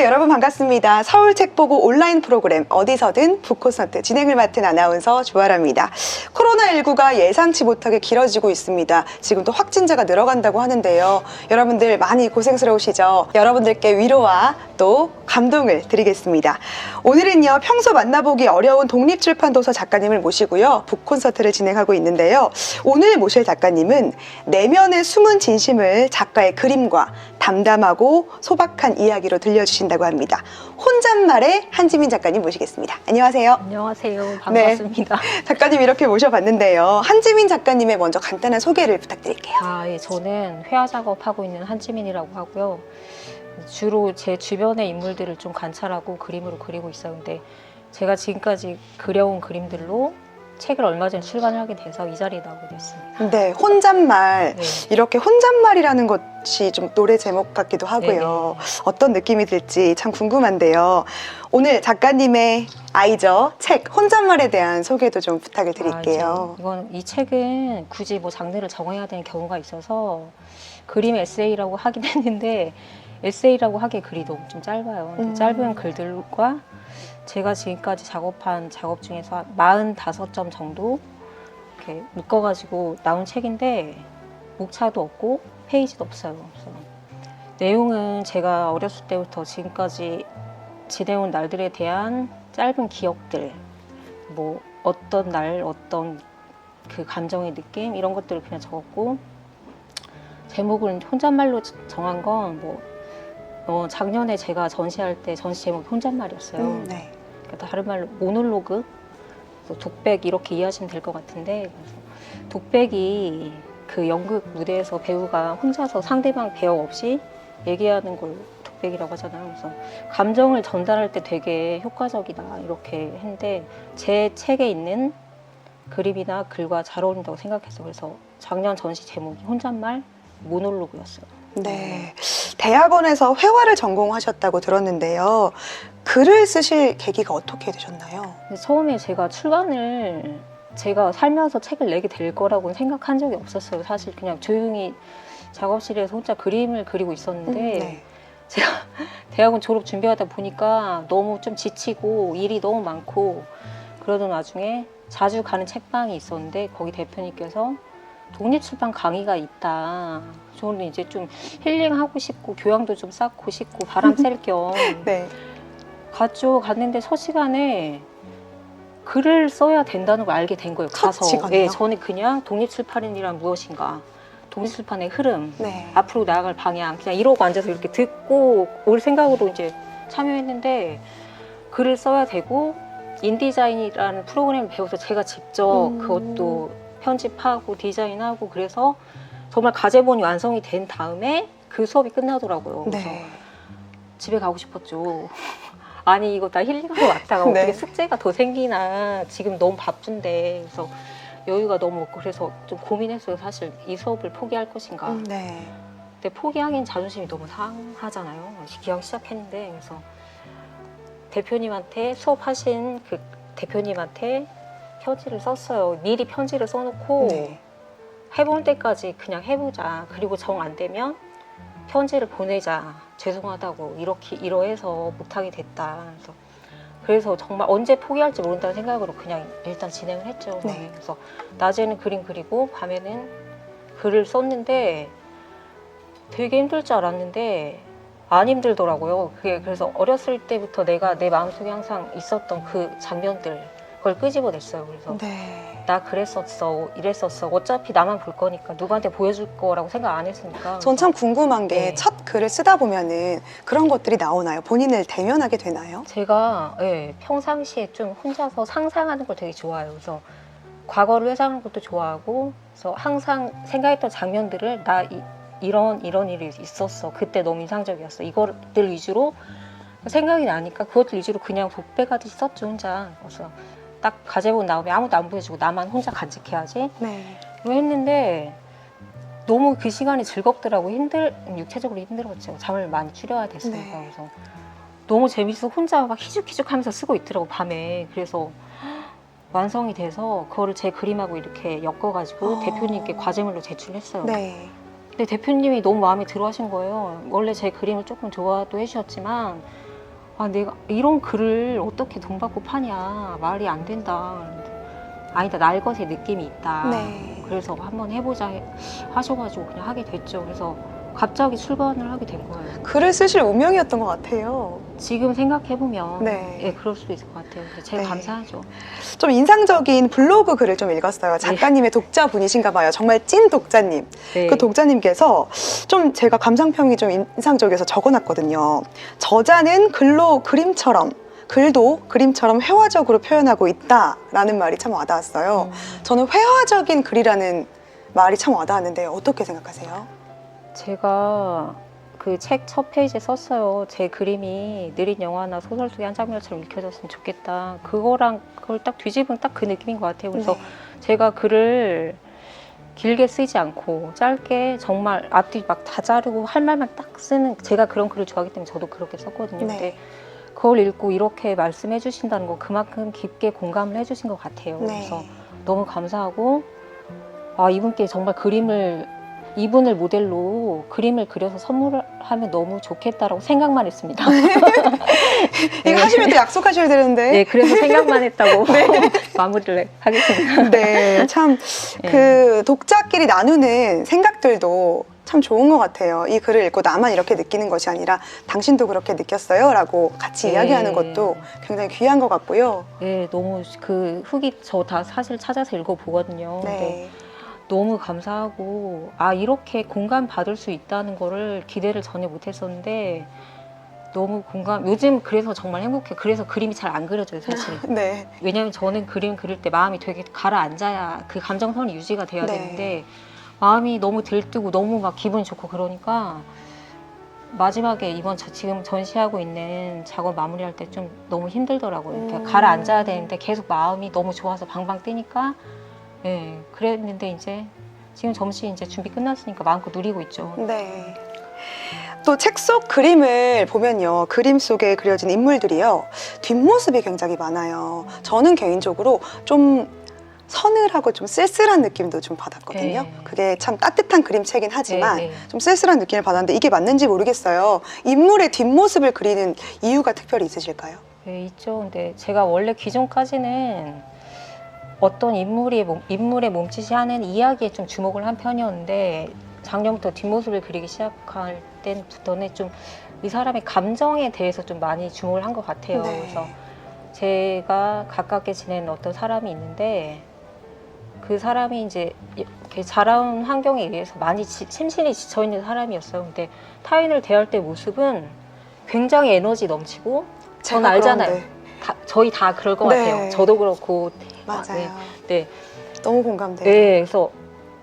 여러분 반갑습니다. 서울 책보고 온라인 프로그램 어디서든 북콘서트 진행을 맡은 아나운서 조아라입니다. 코로나19가 예상치 못하게 길어지고 있습니다. 지금 또 확진자가 늘어간다고 하는데요. 여러분들 많이 고생스러우시죠? 여러분들께 위로와 또 감동을 드리겠습니다. 오늘은요, 평소 만나보기 어려운 독립출판도서 작가님을 모시고요, 북콘서트를 진행하고 있는데요. 오늘 모실 작가님은 내면의 숨은 진심을 작가의 그림과 담담하고 소박한 이야기로 들려주신다고 합니다. 혼잣말의 한지민 작가님 모시겠습니다. 안녕하세요. 안녕하세요. 반갑습니다. 네, 작가님 이렇게 모셔봤는데요. 한지민 작가님의 먼저 간단한 소개를 부탁드릴게요. 예, 저는 회화 작업하고 있는 한지민이라고 하고요. 주로 제 주변의 인물들을 좀 관찰하고 그림으로 그리고 있어요. 근데 제가 지금까지 그려온 그림들로 책을 얼마 전에 출간을 하게 돼서 이 자리에 나오게 됐습니다. 네, 혼잣말. 네. 이렇게 혼잣말이라는 것이 좀 노래 제목 같기도 하고요. 네네. 어떤 느낌이 들지 참 궁금한데요. 오늘 작가님의 아이죠. 책 혼잣말에 대한 소개도 좀 부탁을 드릴게요. 이 책은 굳이 뭐 장르를 정해야 되는 경우가 있어서 그림 에세이라고 하긴 했는데 에세이라고 하기에 글이 너무 좀 짧아요. 짧은 글들과 제가 지금까지 작업한 작업 중에서 45점 정도 이렇게 묶어가지고 나온 책인데 목차도 없고 페이지도 없어요. 그래서 내용은 제가 어렸을 때부터 지금까지 지내온 날들에 대한 짧은 기억들, 뭐 어떤 날, 어떤 그 감정의 느낌 이런 것들을 그냥 적었고, 제목은 혼잣말로 정한 건 작년에 제가 전시할 때 전시 제목이 혼잣말이었어요. 네. 그러니까 다른 말로 모놀로그, 독백 이렇게 이해하시면 될 것 같은데, 그래서 독백이 그 연극 무대에서 배우가 혼자서 상대방 배역 없이 얘기하는 걸 독백이라고 하잖아요. 그래서 감정을 전달할 때 되게 효과적이다 이렇게 했는데 제 책에 있는 그림이나 글과 잘 어울린다고 생각했어요. 그래서 작년 전시 제목이 혼잣말 모놀로그였어요. 네. 대학원에서 회화를 전공하셨다고 들었는데요. 글을 쓰실 계기가 어떻게 되셨나요? 처음에 제가 제가 살면서 책을 내게 될 거라고는 생각한 적이 없었어요. 사실 그냥 조용히 작업실에서 혼자 그림을 그리고 있었는데 네. 제가 대학원 졸업 준비하다 보니까 너무 좀 지치고 일이 너무 많고 그러던 와중에 자주 가는 책방이 있었는데 거기 대표님께서 독립출판 강의가 있다. 저는 이제 좀 힐링하고 싶고 교양도 좀 쌓고 싶고 바람 쐴 겸 네. 갔는데 첫 시간에 글을 써야 된다는 걸 알게 된 거예요. 첫 가서. 시간이요? 네, 저는 그냥 독립출판이란 무엇인가, 독립출판의 흐름, 네. 앞으로 나아갈 방향 그냥 이러고 앉아서 이렇게 듣고 올 생각으로 이제 참여했는데 글을 써야 되고 인디자인이라는 프로그램을 배워서 제가 직접 그것도 편집하고 디자인하고 그래서 정말 과제본이 완성이 된 다음에 그 수업이 끝나더라고요. 그래서 네. 집에 가고 싶었죠. 아니 이거 다 힐링하러 왔다가 네. 어떻게 숙제가 더 생기나, 지금 너무 바쁜데. 그래서 여유가 너무 없고 그래서 좀 고민했어요. 사실 이 수업을 포기할 것인가. 네. 근데 포기하기엔 자존심이 너무 상하잖아요. 기왕 시작했는데. 그래서 대표님한테, 수업하신 그 대표님한테 편지를 썼어요. 미리 편지를 써놓고 네. 해볼 때까지 그냥 해보자. 그리고 정 안 되면 편지를 보내자. 죄송하다고 이러해서 못하게 됐다. 그래서 정말 언제 포기할지 모른다는 생각으로 그냥 일단 진행을 했죠. 네. 그래서 낮에는 그림 그리고 밤에는 글을 썼는데 되게 힘들 줄 알았는데 안 힘들더라고요. 그래서 어렸을 때부터 내가 내 마음속에 항상 있었던 그 장면들 그걸 끄집어냈어요. 그래서 네. 나 그랬었어, 이랬었어. 어차피 나만 볼 거니까 누구한테 보여줄 거라고 생각 안 했으니까. 전 참 궁금한 게 네. 첫 글을 쓰다 보면은 그런 것들이 나오나요? 본인을 대면하게 되나요? 제가 평상시에 좀 혼자서 상상하는 걸 되게 좋아해요. 그래서 과거를 회상하는 것도 좋아하고, 그래서 항상 생각했던 장면들을 이런 일이 있었어. 그때 너무 인상적이었어. 이것들 위주로 생각이 나니까 그것들 위주로 그냥 독백하듯이 썼죠, 혼자. 그래서 딱 과제본 나오면 아무도 안 보여주고 나만 혼자 간직해야지. 네. 했는데 너무 그 시간이 즐겁더라고. 육체적으로 힘들었죠. 잠을 많이 줄여야 됐으니까. 네. 그래서 너무 재밌어. 혼자 막 희죽희죽 하면서 쓰고 있더라고, 밤에. 그래서 완성이 돼서 그거를 제 그림하고 이렇게 엮어가지고 대표님께 과제물로 제출했어요. 네. 근데 대표님이 너무 마음에 들어 하신 거예요. 원래 제 그림을 조금 좋아도 해주셨지만 아, 내가 이런 글을 어떻게 돈 받고 파냐. 말이 안 된다. 아니다, 날 것의 느낌이 있다. 네. 그래서 한번 해보자 하셔가지고 그냥 하게 됐죠. 그래서 갑자기 출간을 하게 된 거예요. 글을 쓰실 운명이었던 것 같아요. 지금 생각해보면 네. 예, 그럴 수도 있을 것 같아요. 근데 제가 네. 감사하죠. 좀 인상적인 블로그 글을 좀 읽었어요. 작가님의 독자분이신가 봐요. 정말 찐 독자님. 네. 그 독자님께서 좀 제가 감상평이 좀 인상적이어서 적어놨거든요. 저자는 글로 그림처럼, 글도 그림처럼 회화적으로 표현하고 있다라는 말이 참 와닿았어요. 저는 회화적인 글이라는 말이 참 와닿았는데 어떻게 생각하세요? 제가 그 책 첫 페이지에 썼어요. 제 그림이 느린 영화나 소설 속의 한 장면처럼 읽혀졌으면 좋겠다. 그거랑 그걸 딱 뒤집은 딱 그 느낌인 것 같아요. 그래서 네. 제가 글을 길게 쓰지 않고 짧게 정말 앞뒤 막 다 자르고 할 말만 딱 쓰는, 제가 그런 글을 좋아하기 때문에 저도 그렇게 썼거든요. 네. 근데 그걸 읽고 이렇게 말씀해 주신다는 거 그만큼 깊게 공감을 해 주신 것 같아요. 네. 그래서 너무 감사하고, 아, 이분께 정말 이분을 모델로 그림을 그려서 선물하면 너무 좋겠다라고 생각만 했습니다. 이거 하시면 또 약속하셔야 되는데. 네, 그래서 생각만 했다고 마무리를 하겠습니다. 네, 참 그 독자끼리 나누는 생각들도 참 좋은 것 같아요. 이 글을 읽고 나만 이렇게 느끼는 것이 아니라 당신도 그렇게 느꼈어요? 라고 같이 네. 이야기하는 것도 굉장히 귀한 것 같고요. 네, 너무 그 후기 저 다 사실 찾아서 읽어보거든요. 근데 네. 너무 감사하고, 아, 이렇게 공감 받을 수 있다는 거를 기대를 전혀 못했었는데 너무 요즘 그래서 정말 행복해. 그래서 그림이 잘 안 그려져요, 사실. 네. 왜냐면 저는 그림 그릴 때 마음이 되게 가라앉아야 그 감정선이 유지가 돼야 네. 되는데 마음이 너무 들뜨고 너무 막 기분이 좋고 그러니까 마지막에 지금 전시하고 있는 작업 마무리할 때 좀 너무 힘들더라고요. 이렇게 가라앉아야 되는데 계속 마음이 너무 좋아서 방방 뛰니까, 예, 그랬는데 이제 지금 점심 이제 준비 끝났으니까 마음껏 누리고 있죠. 네. 또 책 속 그림을 보면요. 그림 속에 그려진 인물들이요. 뒷모습이 굉장히 많아요. 저는 개인적으로 좀 서늘하고 좀 쓸쓸한 느낌도 좀 받았거든요. 네. 그게 참 따뜻한 그림체긴 하지만 네, 네. 좀 쓸쓸한 느낌을 받았는데 이게 맞는지 모르겠어요. 인물의 뒷모습을 그리는 이유가 특별히 있으실까요? 네, 있죠. 근데 제가 원래 기존까지는 어떤 인물의 몸짓이 하는 이야기에 좀 주목을 한 편이었는데 작년부터 뒷모습을 그리기 시작할 때부터는 좀 이 사람의 감정에 대해서 좀 많이 주목을 한 것 같아요. 네. 그래서 제가 가깝게 지내는 어떤 사람이 있는데 그 사람이 이제 이렇게 자라온 환경에 의해서 많이 심신이 지쳐있는 사람이었어요. 근데 타인을 대할 때 모습은 굉장히 에너지 넘치고, 저는 제가 알잖아요. 그런데. 저희 다 그럴 것 네. 같아요. 저도 그렇고. 맞아요. 네. 너무 공감돼요. 네. 그래서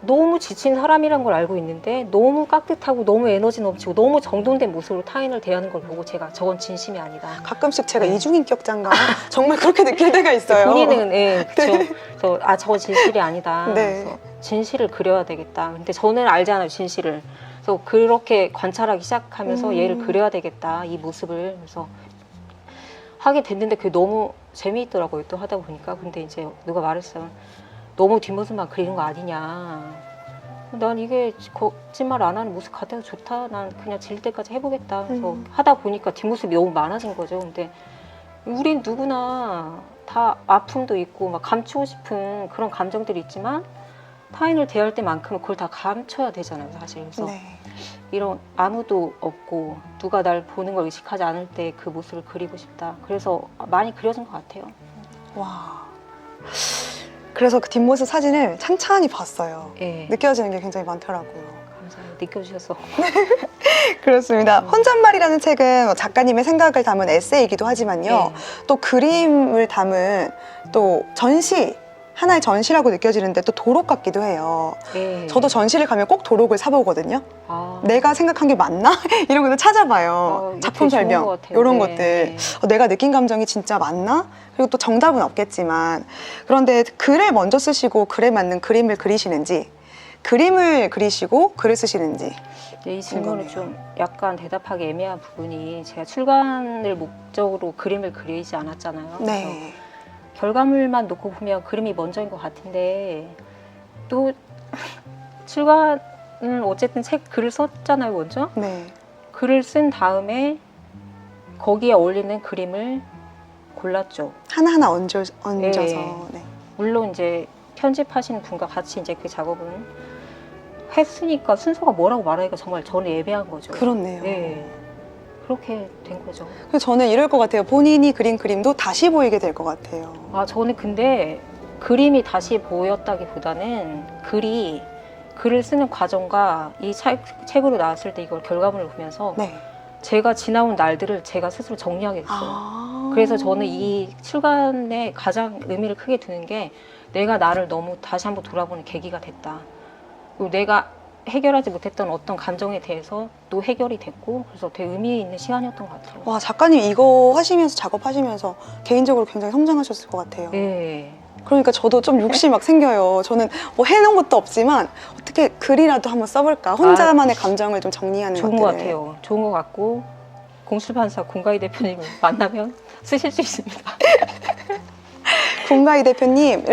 너무 지친 사람이란 걸 알고 있는데 너무 깍듯하고 너무 에너지 넘치고 너무 정돈된 모습으로 타인을 대하는 걸 보고 제가 저건 진심이 아니다. 가끔씩 제가 네. 이중인격자인가 정말 그렇게 느낄 때가 있어요. 본인은 그렇죠. 그래서 저거 진실이 아니다. 네. 그래서 진실을 그려야 되겠다. 근데 저는 알잖아요, 진실을. 그래서 그렇게 관찰하기 시작하면서 얘를 그려야 되겠다, 이 모습을. 그래서 하게 됐는데 그게 너무 재미있더라고요, 또 하다 보니까. 근데 이제 누가 말했어요. 너무 뒷모습만 그리는 거 아니냐. 난 이게 거짓말 안 하는 모습 같아서 좋다. 난 그냥 질 때까지 해보겠다. 그래서 하다 보니까 뒷모습이 너무 많아진 거죠. 근데 우린 누구나 다 아픔도 있고 막 감추고 싶은 그런 감정들이 있지만 타인을 대할 때만큼은 그걸 다 감춰야 되잖아요, 사실. 그래서 네. 이런 아무도 없고 누가 날 보는 걸 의식하지 않을 때 그 모습을 그리고 싶다. 그래서 많이 그려진 것 같아요. 와. 그래서 그 뒷모습 사진을 찬찬히 봤어요. 예. 느껴지는 게 굉장히 많더라고요. 감사해요. 느껴주셔서. 그렇습니다. 혼잣말이라는 책은 작가님의 생각을 담은 에세이이기도 하지만요. 네. 또 그림을 담은 또 전시, 하나의 전시라고 느껴지는데 또 도록 같기도 해요. 예. 저도 전시를 가면 꼭 도록을 사보거든요. 아, 내가 생각한 게 맞나? 이런 것도 찾아봐요. 이거 작품 되게 좋은 설명, 것 같아요. 이런 네, 것들. 네. 내가 느낀 감정이 진짜 맞나? 그리고 또 정답은 없겠지만. 그런데 글을 먼저 쓰시고 글에 맞는 그림을 그리시는지, 그림을 그리시고 글을 쓰시는지. 네, 이 질문은 궁금해요. 좀 약간 대답하기 애매한 부분이, 제가 출간을 목적으로 그림을 그리지 않았잖아요. 그래서 네. 결과물만 놓고 보면 그림이 먼저인 것 같은데, 또 출간은 어쨌든 글을 썼잖아요, 먼저. 네. 글을 쓴 다음에 거기에 어울리는 그림을 골랐죠. 하나하나 얹어서. 네. 물론 이제 편집하시는 분과 같이 이제 그 작업은 했으니까 순서가 뭐라고 말하기가 정말 저는 애매한 거죠. 그렇네요. 네. 그렇게 된 거죠. 그래서 저는 이럴 것 같아요. 본인이 그린 그림도 다시 보이게 될 것 같아요. 아, 저는 근데 그림이 다시 보였다기보다는 글을 쓰는 과정과 이 책으로 나왔을 때 이걸 결과물을 보면서 네. 제가 지나온 날들을 제가 스스로 정리하게 됐어요. 아. 그래서 저는 이 출간에 가장 의미를 크게 두는 게 내가 나를 너무 다시 한번 돌아보는 계기가 됐다. 그리고 내가 해결하지 못했던 어떤 감정에 대해서 또 해결이 됐고, 그래서 되게 의미 있는 시간이었던 것 같아요. 와, 작가님 이거 하시면서 작업하시면서 개인적으로 굉장히 성장하셨을 것 같아요. 네. 그러니까 저도 좀 욕심이 막 생겨요. 저는 뭐 해놓은 것도 없지만 어떻게 글이라도 한번 써볼까. 혼자만의 감정을 좀 정리하는 좋은 것 것들을. 같아요. 좋은 것 같고, 공출판사 공가희 대표님을 만나면 쓰실 수 있습니다. 공가희 대표님.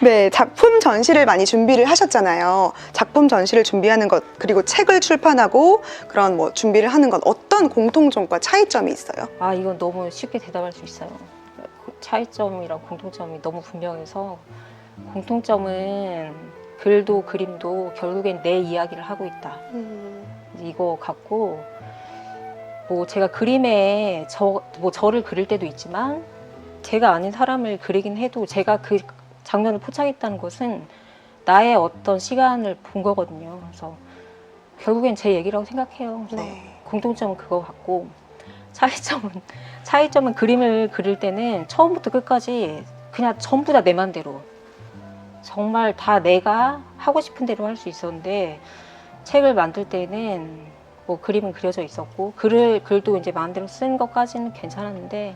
네, 작품 전시를 많이 준비를 하셨잖아요. 작품 전시를 준비하는 것, 그리고 책을 출판하고 그런 뭐 준비를 하는 건 어떤 공통점과 차이점이 있어요? 아, 이건 너무 쉽게 대답할 수 있어요. 차이점이랑 공통점이 너무 분명해서, 공통점은 글도 그림도 결국엔 내 이야기를 하고 있다. 이거 같고, 뭐 제가 그림에 저를 그릴 때도 있지만 제가 아닌 사람을 그리긴 해도 제가 그 장면을 포착했다는 것은 나의 어떤 시간을 본 거거든요. 그래서 결국엔 제 얘기라고 생각해요. 그래서 네. 공통점은 그거 같고, 차이점은 그림을 그릴 때는 처음부터 끝까지 그냥 전부 다 내 맘대로 정말 다 내가 하고 싶은 대로 할 수 있었는데, 책을 만들 때는 뭐 그림은 그려져 있었고 글도 이제 마음대로 쓴 것까지는 괜찮았는데,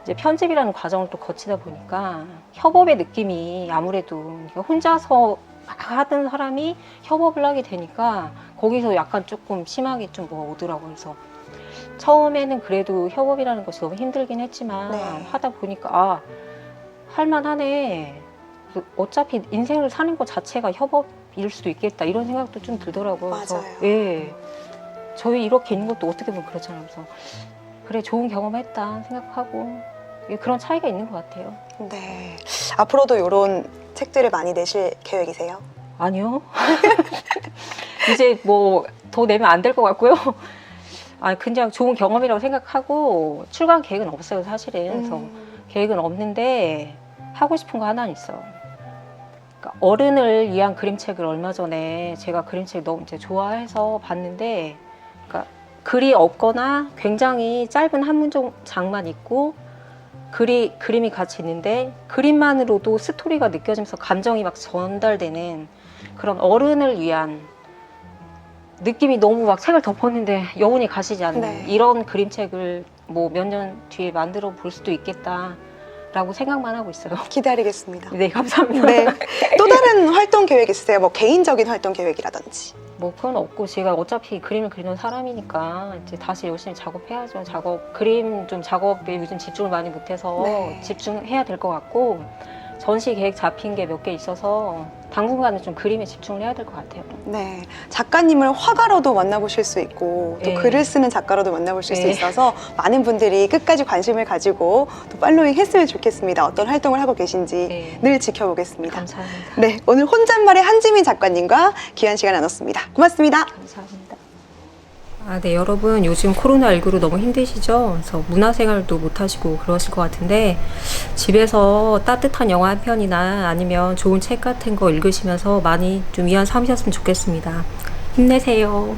이제 편집이라는 과정을 또 거치다 보니까 협업의 느낌이 아무래도 혼자서 하던 사람이 협업을 하게 되니까 거기서 약간 조금 심하게 좀 뭐가 오더라고요. 그래서 처음에는 그래도 협업이라는 것이 너무 힘들긴 했지만 네. 하다 보니까 아, 할만하네. 어차피 인생을 사는 것 자체가 협업일 수도 있겠다, 이런 생각도 좀 들더라고요. 그래서 맞아요. 예, 저희 이렇게 있는 것도 어떻게 보면 그렇잖아요. 그래서 그래, 좋은 경험했다 생각하고, 예, 그런 차이가 있는 것 같아요. 네. 앞으로도 이런 책들을 많이 내실 계획이세요? 아니요. 이제 뭐 더 내면 안 될 것 같고요. 아, 그냥 좋은 경험이라고 생각하고 출간 계획은 없어요, 사실은. 그래서 계획은 없는데 하고 싶은 거 하나는 있어요. 그러니까 어른을 위한 그림책을 얼마 전에 제가 그림책 너무 이제 좋아해서 봤는데, 그러니까 글이 없거나 굉장히 짧은 한 문장만 있고 그림이 같이 있는데 그림만으로도 스토리가 느껴지면서 감정이 막 전달되는 그런 어른을 위한 느낌이, 너무 막 책을 덮었는데 여운이 가시지 않는 네. 이런 그림책을 뭐 몇 년 뒤에 만들어 볼 수도 있겠다라고 생각만 하고 있어요. 기다리겠습니다. 네, 감사합니다. 네. 또 다른 활동 계획 있으세요? 뭐 개인적인 활동 계획이라든지. 뭐 그건 없고, 제가 어차피 그림을 그리는 사람이니까 이제 다시 열심히 작업해야죠. 그림 좀 작업에 요즘 집중을 많이 못해서 네. 집중해야 될 것 같고, 전시 계획 잡힌 게 몇 개 있어서 당분간은 좀 그림에 집중을 해야 될 것 같아요. 네. 작가님을 화가로도 만나보실 수 있고 또 네. 글을 쓰는 작가로도 만나보실 수 네. 있어서 많은 분들이 끝까지 관심을 가지고 또 팔로잉 했으면 좋겠습니다. 어떤 활동을 하고 계신지 네. 늘 지켜보겠습니다. 감사합니다. 네, 오늘 혼잣말의 한지민 작가님과 귀한 시간 나눴습니다. 고맙습니다. 감사합니다. 아, 네, 여러분 요즘 코로나19로 너무 힘드시죠? 그래서 문화생활도 못하시고 그러실 것 같은데, 집에서 따뜻한 영화 한 편이나 아니면 좋은 책 같은 거 읽으시면서 많이 좀 위안 삼으셨으면 좋겠습니다. 힘내세요.